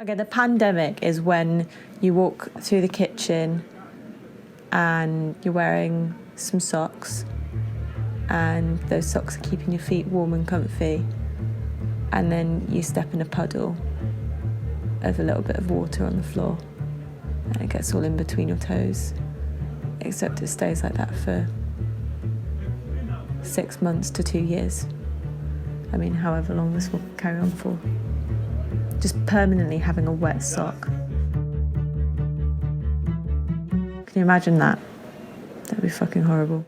Okay, the pandemic is when you walk through the kitchen and you're wearing some socks, and those socks are keeping your feet warm and comfy, and then you step in a puddle of a little bit of water on the floor and it gets all in between your toes, except it stays like that for 6 months to 2 years. I mean, however long this will carry on for. Just permanently having a wet sock. Can you imagine that? That'd be fucking horrible.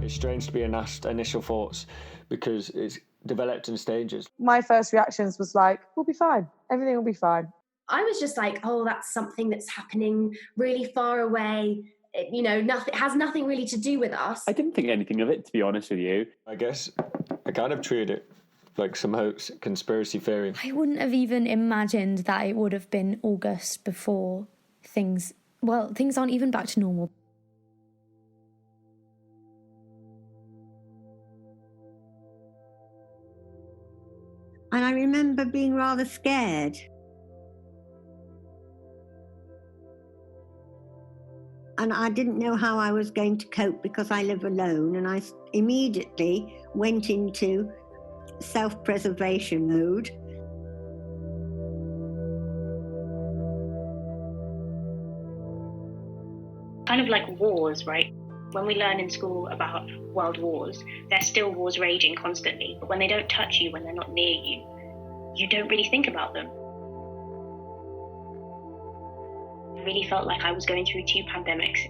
It's strange to be asked initial thoughts because it's developed in stages. My first reactions was like, we'll be fine. Everything will be fine. I was just like, oh, that's something that's happening really far away. It has nothing really to do with us. I didn't think anything of it, to be honest with you. I guess I kind of treated it like some conspiracy theory. I wouldn't have even imagined that it would have been August before things aren't even back to normal. And I remember being rather scared. And I didn't know how I was going to cope because I live alone, and I immediately went into self-preservation mode. Kind of like wars, right? When we learn in school about world wars, there's still wars raging constantly. But when they don't touch you, when they're not near you, you don't really think about them. I really felt like I was going through 2 pandemics.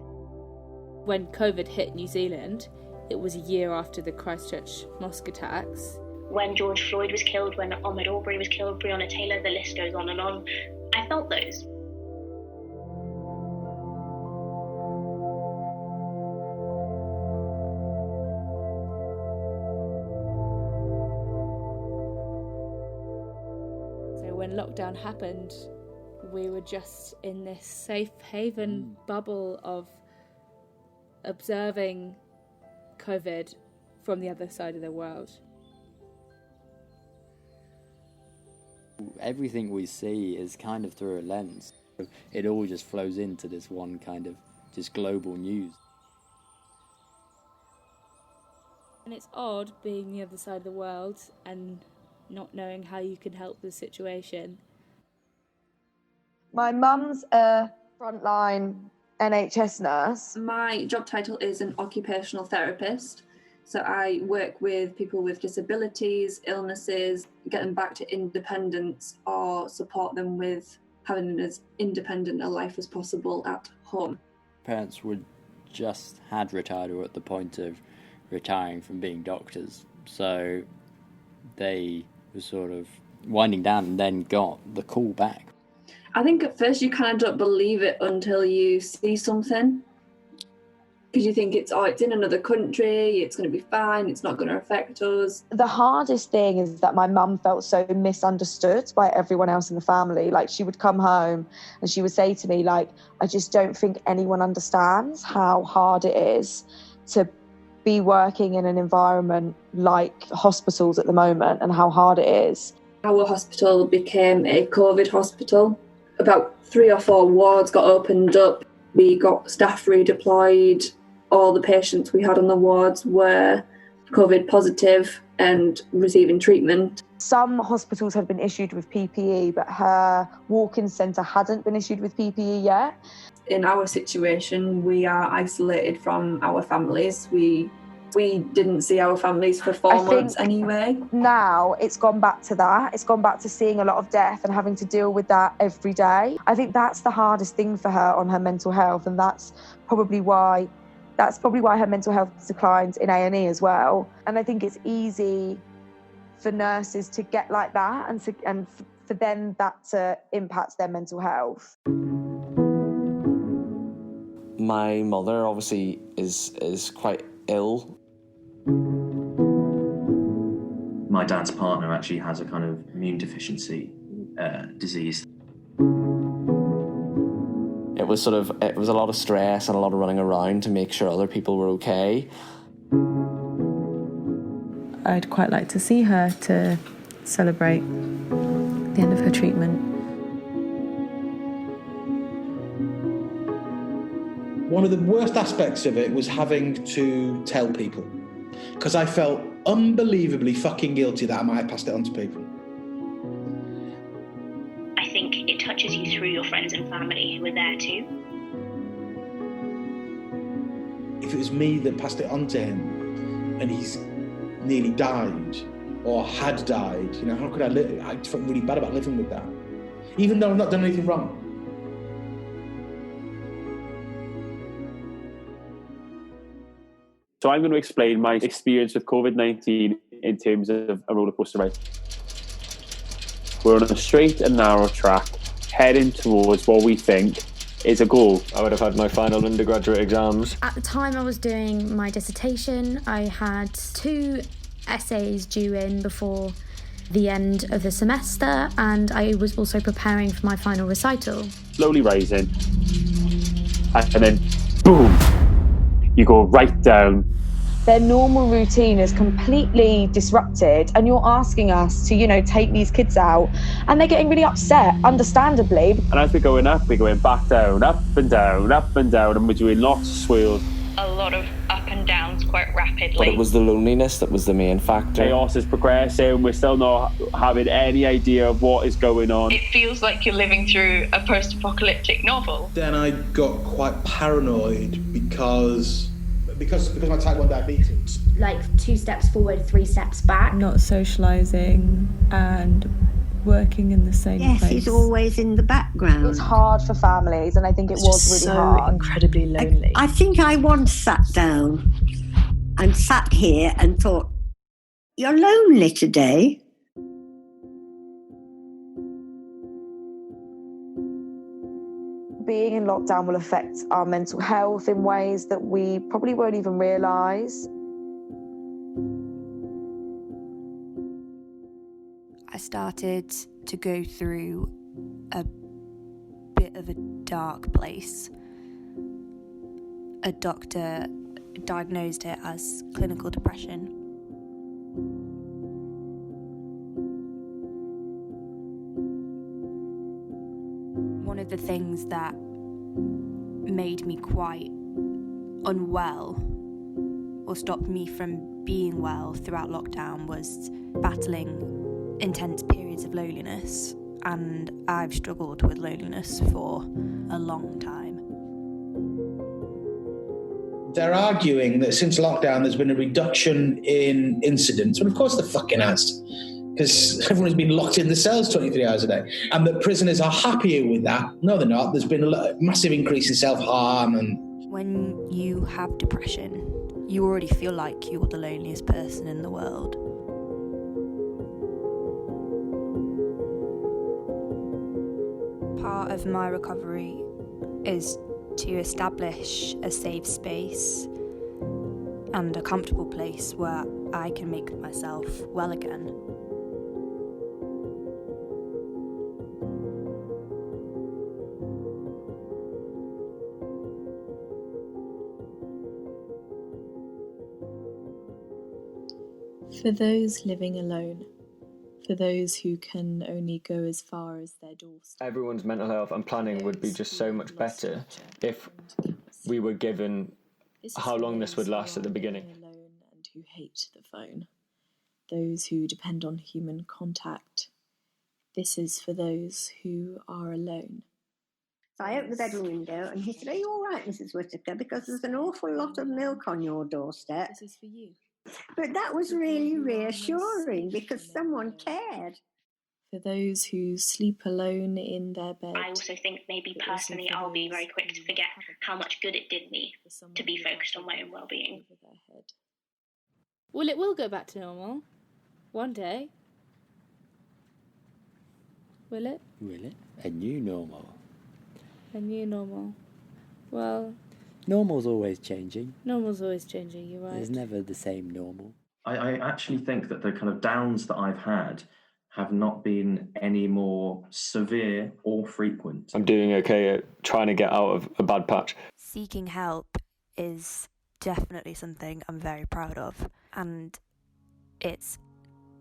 When COVID hit New Zealand, it was a year after the Christchurch mosque attacks. When George Floyd was killed, when Ahmaud Arbery was killed, Breonna Taylor, the list goes on and on. I felt those. So when lockdown happened, we were just in this safe haven bubble of observing COVID from the other side of the world. Everything we see is kind of through a lens. It all just flows into this one kind of just global news. And it's odd being the other side of the world and not knowing how you can help the situation. My mum's a frontline NHS nurse. My job title is an occupational therapist. So I work with people with disabilities, illnesses, get them back to independence or support them with having as independent a life as possible at home. Parents were just had retired or at the point of retiring from being doctors. So they were sort of winding down and then got the call back. I think at first you kind of don't believe it until you see something. Because you think it's in another country, it's going to be fine, it's not going to affect us. The hardest thing is that my mum felt so misunderstood by everyone else in the family. Like, she would come home and she would say to me, like, I just don't think anyone understands how hard it is to be working in an environment like hospitals at the moment and how hard it is. Our hospital became a COVID hospital. About 3 or 4 wards got opened up. We got staff redeployed. All the patients we had on the wards were COVID positive and receiving treatment. Some hospitals had been issued with PPE, but her walk-in centre hadn't been issued with PPE yet. In our situation, we are isolated from our families. We didn't see our families for 4 months anyway. Now it's gone back to that. It's gone back to seeing a lot of death and having to deal with that every day. I think that's the hardest thing for her on her mental health, and that's probably why her mental health declines in A&E as well. And I think it's easy for nurses to get like that and for them that to impact their mental health. My mother obviously is quite ill. My dad's partner actually has a kind of immune deficiency disease. It was a lot of stress and a lot of running around to make sure other people were okay. I'd quite like to see her to celebrate the end of her treatment. One of the worst aspects of it was having to tell people, because I felt unbelievably fucking guilty that I might have passed it on to people. I think it touches you through your friends and family who were there too. If it was me that passed it on to him and he's nearly died or had died, you know, how could I live? I felt really bad about living with that, even though I've not done anything wrong. So I'm going to explain my experience with COVID-19 in terms of a roller coaster ride. We're on a straight and narrow track, heading towards what we think is a goal. I would have had my final undergraduate exams. At the time I was doing my dissertation, I had 2 essays due in before the end of the semester, and I was also preparing for my final recital. Slowly rising, and then boom, you go right down. Their normal routine is completely disrupted, and you're asking us to, you know, take these kids out, and they're getting really upset, understandably. And as we're going up, we're going back down, up and down, and we're doing lots of swirls. A lot of up and downs quite rapidly. But it was the loneliness that was the main factor. Chaos is progressing, we're still not having any idea of what is going on. It feels like you're living through a post-apocalyptic novel. Then I got quite paranoid because my type 1 diabetes. Like 2 steps forward, 3 steps back. Not socialising and working in the same place. Yes, he's always in the background. It's hard for families, and I think it was really hard. Incredibly lonely. I think I once sat down and sat here and thought, you're lonely today. Being in lockdown will affect our mental health in ways that we probably won't even realise. I started to go through a bit of a dark place. A doctor diagnosed it as clinical depression. One of the things that made me quite unwell or stopped me from being well throughout lockdown was battling intense periods of loneliness, and I've struggled with loneliness for a long time. They're arguing that since lockdown there's been a reduction in incidents, and of course there fucking has, because everyone's been locked in the cells 23 hours a day, and that prisoners are happier with that. No, they're not. There's been a massive increase in self-harm. And when you have depression, you already feel like you're the loneliest person in the world. Part of my recovery is to establish a safe space and a comfortable place where I can make myself well again. For those living alone, for those who can only go as far as their doorstep. Everyone's mental health and planning would be just so much better if we were given how long this would last at the beginning. Alone and who hate the phone. Those who depend on human contact. This is for those who are alone. So I opened the bedroom window and he said, "Are you all right, Mrs. Whittaker? Because there's an awful lot of milk on your doorstep." This is for you. But that was really reassuring because someone cared. For those who sleep alone in their bed. I also think maybe personally I'll be very quick to forget how much good it did me to be focused on my own well-being. Well, it will go back to normal. One day. Will it? Will it? A new normal. A new normal. Well... Normal's always changing. Normal's always changing, you're right. There's never the same normal. I actually think that the kind of downs that I've had have not been any more severe or frequent. I'm doing okay at trying to get out of a bad patch. Seeking help is definitely something I'm very proud of, and it's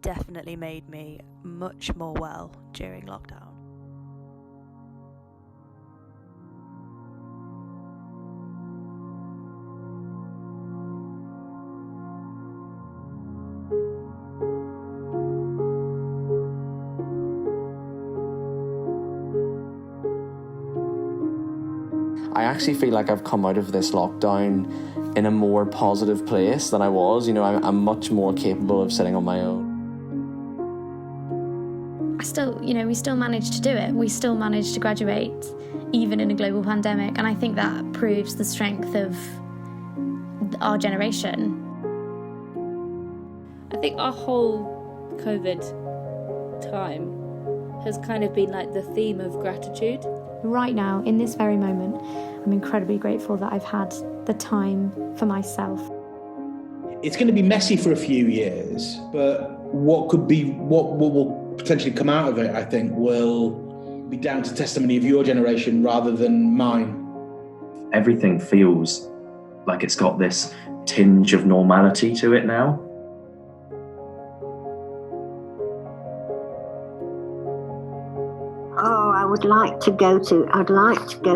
definitely made me much more well during lockdown. I actually feel like I've come out of this lockdown in a more positive place than I was. You know, I'm much more capable of sitting on my own. We still managed to do it. We still managed to graduate, even in a global pandemic. And I think that proves the strength of our generation. I think our whole COVID time has kind of been like the theme of gratitude. Right now, in this very moment, I'm incredibly grateful that I've had the time for myself. It's going to be messy for a few years, but what will potentially come out of it, I think, will be down to testimony of your generation rather than mine. Everything feels like it's got this tinge of normality to it now. I'd like to go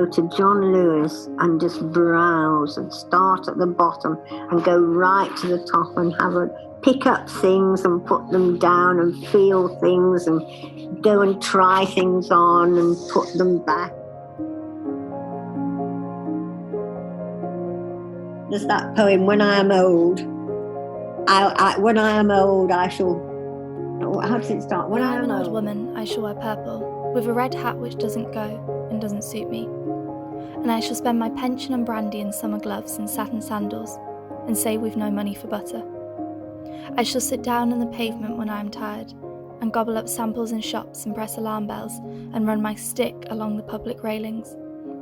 to John Lewis and just browse and start at the bottom and go right to the top and pick up things and put them down and feel things and go and try things on and put them back. There's that poem, When I Am Old. When I am old, I shall... How does it start? When I am an old woman, I shall wear purple, with a red hat which doesn't go and doesn't suit me. And I shall spend my pension on brandy and summer gloves and satin sandals, and say we've no money for butter. I shall sit down on the pavement when I am tired, and gobble up samples in shops and press alarm bells, and run my stick along the public railings,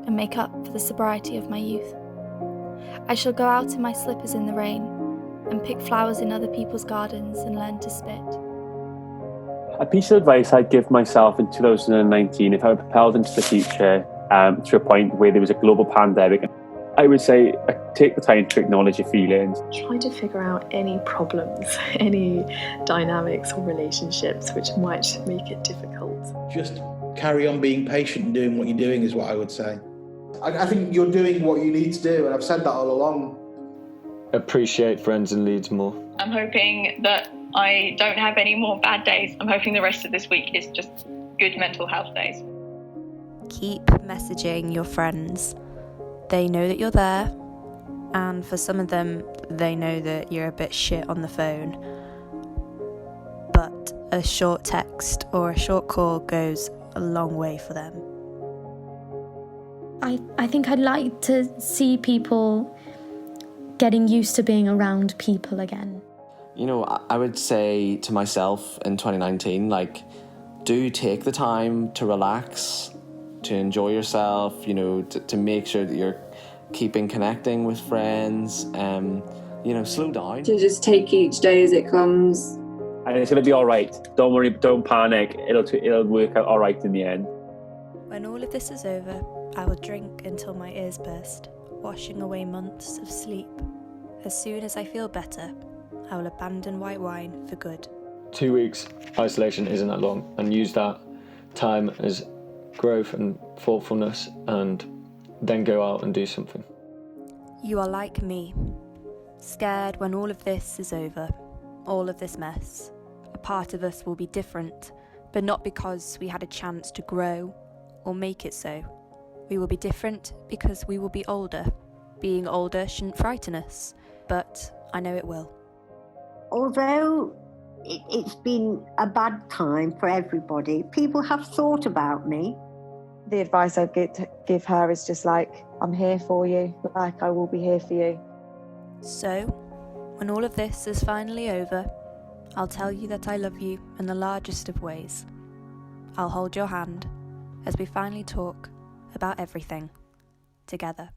and make up for the sobriety of my youth. I shall go out in my slippers in the rain, and pick flowers in other people's gardens and learn to spit. A piece of advice I'd give myself in 2019, if I were propelled into the future to a point where there was a global pandemic, I would say take the time to acknowledge your feelings. Try to figure out any problems, any dynamics or relationships which might make it difficult. Just carry on being patient and doing what you're doing is what I would say. I think you're doing what you need to do, and I've said that all along. Appreciate friends and leads more. I'm hoping that I don't have any more bad days. I'm hoping the rest of this week is just good mental health days. Keep messaging your friends. They know that you're there, and for some of them, they know that you're a bit shit on the phone. But a short text or a short call goes a long way for them. I think I'd like to see people getting used to being around people again. You know, I would say to myself in 2019, do take the time to relax, to enjoy yourself, to make sure that you're connecting with friends, slow down. To just take each day as it comes. And it's going to be all right. Don't worry, don't panic. It'll work out all right in the end. When all of this is over, I will drink until my ears burst, washing away months of sleep. As soon as I feel better, I will abandon white wine for good. 2 weeks isolation isn't that long, and use that time as growth and thoughtfulness, and then go out and do something. You are like me, scared when all of this is over, all of this mess. A part of us will be different, but not because we had a chance to grow or make it so. We will be different because we will be older. Being older shouldn't frighten us, but I know it will. Although it's been a bad time for everybody, people have thought about me. The advice I'd give her is just I'm here for you, I will be here for you. So, when all of this is finally over, I'll tell you that I love you in the largest of ways. I'll hold your hand as we finally talk about everything together.